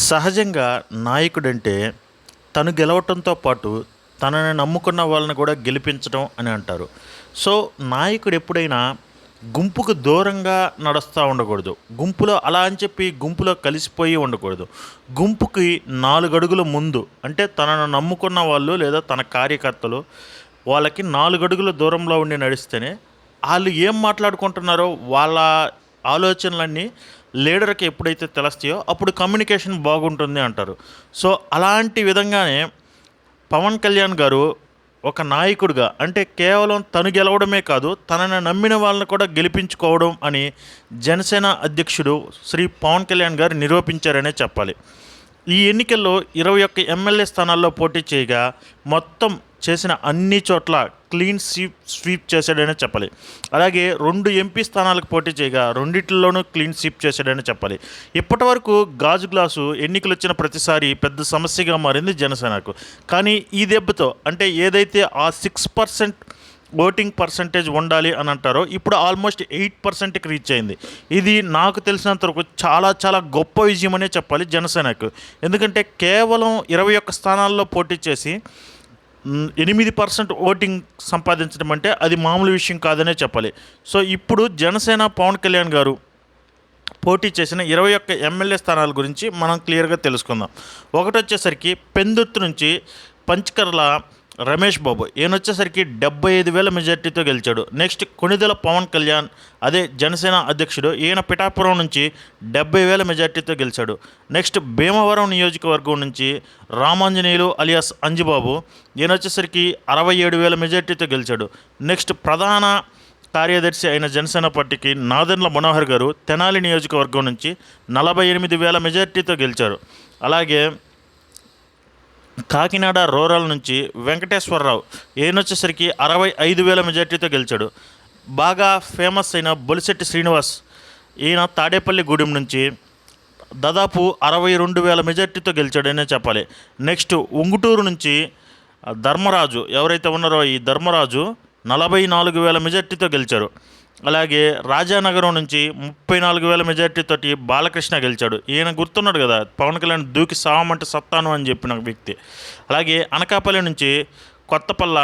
సహజంగా నాయకుడంటే తను గెలవటంతో పాటు తనని నమ్ముకున్న వాళ్ళని కూడా గెలిపించడం అని అంటారు. సో, నాయకుడు ఎప్పుడైనా గుంపుకు దూరంగా నడుస్తూ ఉండకూడదు. గుంపులో అలా అని చెప్పి గుంపులో కలిసిపోయి ఉండకూడదు. గుంపుకి 4 అడుగుల ముందు అంటే తనను నమ్ముకున్న వాళ్ళు లేదా తన కార్యకర్తలు వాళ్ళకి 4 అడుగుల దూరంలో ఉండి నడిస్తేనే ఆళ్ళు ఏం మాట్లాడుకుంటున్నారో వాళ్ళ ఆలోచనలన్నీ లీడర్‌కి ఎప్పుడైతే తెలుస్తాయో అప్పుడు కమ్యూనికేషన్ బాగుంటుంది అంటారు. సో, అలాంటి విధంగానే పవన్ కళ్యాణ్ గారు ఒక నాయకుడిగా అంటే కేవలం తను గెలవడమే కాదు, తనని నమ్మిన వాళ్ళని కూడా గెలిపించుకోవడం అని జనసేన అధ్యక్షుడు శ్రీ పవన్ కళ్యాణ్ గారు నిరూపించారనే చెప్పాలి. ఈ ఎన్నికల్లో 21 ఎమ్మెల్యే స్థానాల్లో పోటీ చేయగా మొత్తం చేసిన అన్ని చోట్ల క్లీన్ స్వీప్ చేశాడనే చెప్పాలి. అలాగే 2 ఎంపీ స్థానాలకు పోటీ చేయగా రెండిట్లోనూ క్లీన్ స్వీప్ చేశాడని చెప్పాలి. ఇప్పటి వరకు గాజు గ్లాసు ఎన్నికలు వచ్చిన ప్రతిసారి పెద్ద సమస్యగా మారింది జనసేనకు. కానీ ఈ దెబ్బతో అంటే ఏదైతే ఆ 6% ఓటింగ్ పర్సంటేజ్ ఉండాలి అని అంటారో ఇప్పుడు ఆల్మోస్ట్ 8%కి రీచ్ అయింది. ఇది నాకు తెలిసినంత వరకు చాలా చాలా గొప్ప విజయం అనే చెప్పాలి జనసేనకు. ఎందుకంటే కేవలం 21 స్థానాల్లో పోటీ చేసి 8% ఓటింగ్ సంపాదించడం అంటే అది మామూలు విషయం కాదనే చెప్పాలి. సో, ఇప్పుడు జనసేన పవన్ కళ్యాణ్ గారు పోటీ చేసిన 21 ఎమ్మెల్యే స్థానాల గురించి మనం క్లియర్గా తెలుసుకుందాం. ఒకటి వచ్చేసరికి పెందుర్తి నుంచి పంచకర్ల రమేష్ బాబు, ఈయన వచ్చేసరికి 75,000 మెజార్టీతో గెలిచాడు. నెక్స్ట్ కొణిదెల పవన్ కళ్యాణ్, అదే జనసేన అధ్యక్షుడు, ఈయన పిఠాపురం నుంచి 70,000 మెజార్టీతో గెలిచాడు. నెక్స్ట్ భీమవరం నియోజకవర్గం నుంచి రామాంజనేయులు అలియాస్ అంజిబాబు, ఈయన వచ్చేసరికి 67,000 మెజార్టీతో గెలిచాడు. నెక్స్ట్ ప్రధాన కార్యదర్శి అయిన జనసేన పార్టీకి నాదెండ్ల మనోహర్ గారు తెనాలి నియోజకవర్గం నుంచి 48,000 మెజార్టీతో గెలిచారు. అలాగే కాకినాడ రూరల్ నుంచి వెంకటేశ్వరరావు, ఈయన వచ్చేసరికి 65,000 మెజార్టీతో గెలిచాడు. బాగా ఫేమస్ అయిన బొలిశెట్టి శ్రీనివాస్, ఈయన తాడేపల్లిగూడెం నుంచి దాదాపు 62,000 మెజార్టీతో గెలిచాడనే చెప్పాలి. నెక్స్ట్ ఉంగుటూరు నుంచి ధర్మరాజు, ఎవరైతే ఉన్నారో ఈ ధర్మరాజు 44,000 మెజార్టీతో గెలిచారు. అలాగే రాజానగరం నుంచి 34,000 మెజార్టీతోటి బాలకృష్ణ గెలిచాడు. ఈయన గుర్తున్నాడు కదా, పవన్ కళ్యాణ్ దూకి సావమంటే సత్తాను అని చెప్పిన వ్యక్తి. అలాగే అనకాపల్లి నుంచి కొత్తపల్ల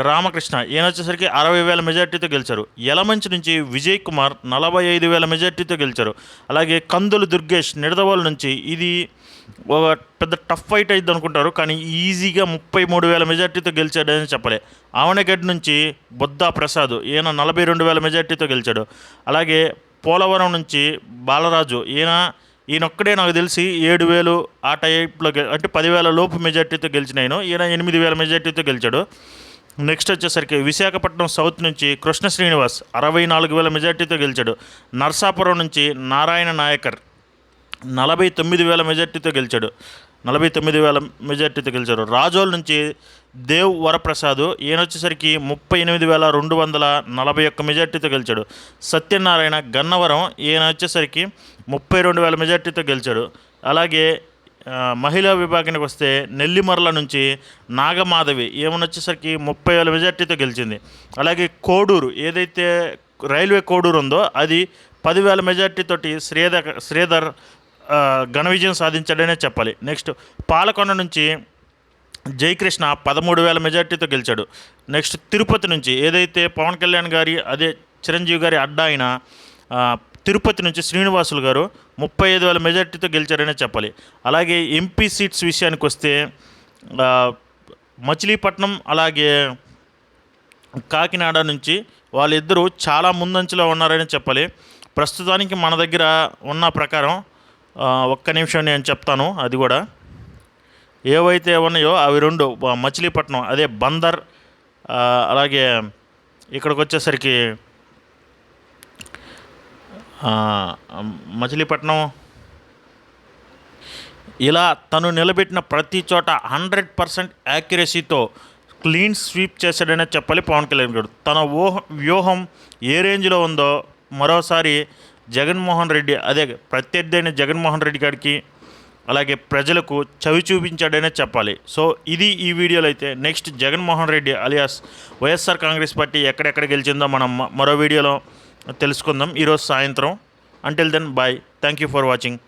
రామకృష్ణ, ఈయన వచ్చేసరికి 60,000 మెజార్టీతో గెలిచారు. యలమంచి నుంచి విజయ్ కుమార్ 45,000 మెజార్టీతో గెలిచారు. అలాగే కందులు దుర్గేష్ నిడదవోలు నుంచి, ఇది ఒక పెద్ద టఫ్ ఫైట్ అయింది అనుకుంటారు, కానీ ఈజీగా 33,000 మెజార్టీతో గెలిచాడని చెప్పలే. ఆవనగడ్డ నుంచి బుద్దా ప్రసాద్, ఈయన 42,000 మెజార్టీతో గెలిచాడు. అలాగే పోలవరం నుంచి బాలరాజు, ఈయనొక్కడే నాకు తెలిసి 7,000 ఆ టైప్లో అంటే 10,000 లోపు మెజార్టీతో గెలిచిన ఈయన 8,000 మెజార్టీతో గెలిచాడు. నెక్స్ట్ వచ్చేసరికి విశాఖపట్నం సౌత్ నుంచి కృష్ణ శ్రీనివాస్ 64,000 మెజార్టీతో గెలిచాడు. నర్సాపురం నుంచి నారాయణ నాయకర్ 49,000 మెజార్టీతో గెలిచాడు. 49,000 మెజార్టీతో గెలిచారు. రాజోల్ నుంచి దేవ్ వరప్రసాద్, ఈయన వచ్చేసరికి 38,241 మెజార్టీతో గెలిచాడు. సత్యనారాయణ గన్నవరం, ఈయన వచ్చేసరికి 32,000 మెజార్టీతో గెలిచాడు. అలాగే మహిళా విభాగానికి వస్తే నెల్లిమర్ల నుంచి నాగమాధవి, ఈమెను వచ్చేసరికి 30,000 మెజార్టీతో గెలిచింది. అలాగే కోడూరు, ఏదైతే రైల్వే కోడూరు ఉందో అది 10,000 మెజార్టీతోటి శ్రీధర్ ఘన విజయం సాధించాడనే చెప్పాలి. నెక్స్ట్ పాలకొండ నుంచి జయకృష్ణ 13,000 మెజార్టీతో గెలిచాడు. నెక్స్ట్ తిరుపతి నుంచి, ఏదైతే పవన్ కళ్యాణ్ గారి అదే చిరంజీవి గారి అడ్డా అయిన తిరుపతి నుంచి శ్రీనివాసులు గారు 35,000 మెజార్టీతో గెలిచారనే చెప్పాలి. అలాగే ఎంపీ సీట్స్ విషయానికి వస్తే మచిలీపట్నం అలాగే కాకినాడ నుంచి వాళ్ళిద్దరూ చాలా ముందంచులో ఉన్నారని చెప్పాలి. ప్రస్తుతానికి మన దగ్గర ఉన్న ప్రకారం ఒక్క నిమిషం నేను చెప్తాను, అది కూడా ఏవైతే ఉన్నాయో అవి 2 మచిలీపట్నం అదే బందర్, అలాగే ఇక్కడికి వచ్చేసరికి మచిలీపట్నం, ఇలా తను నిలబెట్టిన ప్రతి చోట 100% యాక్యురసీతో క్లీన్ స్వీప్ చేశాడనే చెప్పాలి పవన్ కళ్యాణ్ గారు. తన వ్యూహం ఏ రేంజ్లో ఉందో మరోసారి జగన్మోహన్ రెడ్డి, అదే ప్రత్యర్థి అయిన జగన్మోహన్ రెడ్డి గారికి అలాగే ప్రజలకు చవి చూపించాడనే చెప్పాలి. సో, ఇది ఈ వీడియోలో అయితే. Next Jaganmohan Reddy alias YSR Congress party ఎక్కడెక్కడ గెలిచిందో మనం మరో వీడియోలో తెలుసుకుందాం ఈరోజు సాయంత్రం. Until then bye, thank you for watching.